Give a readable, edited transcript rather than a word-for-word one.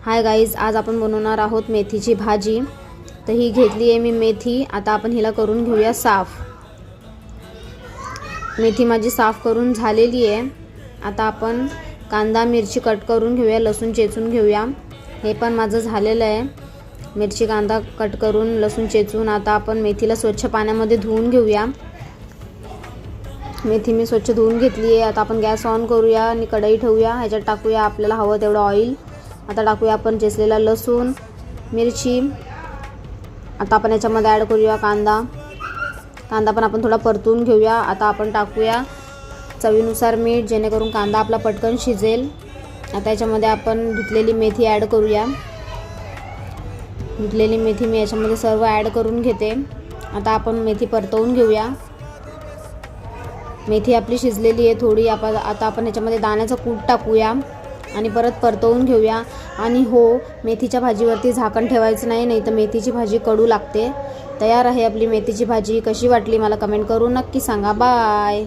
Hi guys, आज आपण बनवणार आहोत मेथीची भाजी। तर ही घेतली आहे मी मेथी। आता आपण हिला करून घेऊया साफ। मेथी माझी साफ करून झालेली आहे। आता आपण कांदा मिरची कट करून घेऊया, लसूण चेचून घेऊया। हे पण माझं झालेलं आहे। मिरची कांदा कट करून लसूण चेचून आता आपण मेथीला स्वच्छ पाण्यामध्ये धुवून घेऊया। मेथी मी स्वच्छ धुवून घेतली आहे। आता आपण गॅस ऑन करूया आणि कढई ठेवूया। ह्याच्यात टाकूया आपल्याला हवं तेवढं ऑइल। आता टाकूया आपण चेचलेला लसूण मिरची। आता आपण याच्यामध्ये ॲड करूया कांदा पण आपण थोडा परतून घेऊया। आता आपण टाकूया चवीनुसार मीठ, जेणेकरून कांदा आपला पटकन शिजेल। आता याच्यामध्ये आपण धुतलेली मेथी ॲड करूया। धुतलेली मेथी मी याच्यामध्ये सर्व ॲड करून घेते। आता आपण मेथी परतवून घेऊया। मेथी आपली शिजलेली आहे थोडी। आता आपण याच्यामध्ये दाण्याचं कूट टाकूया आणि परत परतवून घेऊया। आणि हो, मेथीच्या भाजीवरती झाकण ठेवायचं नाही तर मेथीची भाजी कडू लागते। तयार आहे आपली मेथीची भाजी। कशी वाटली मला कमेंट करून नक्की सांगा। बाय।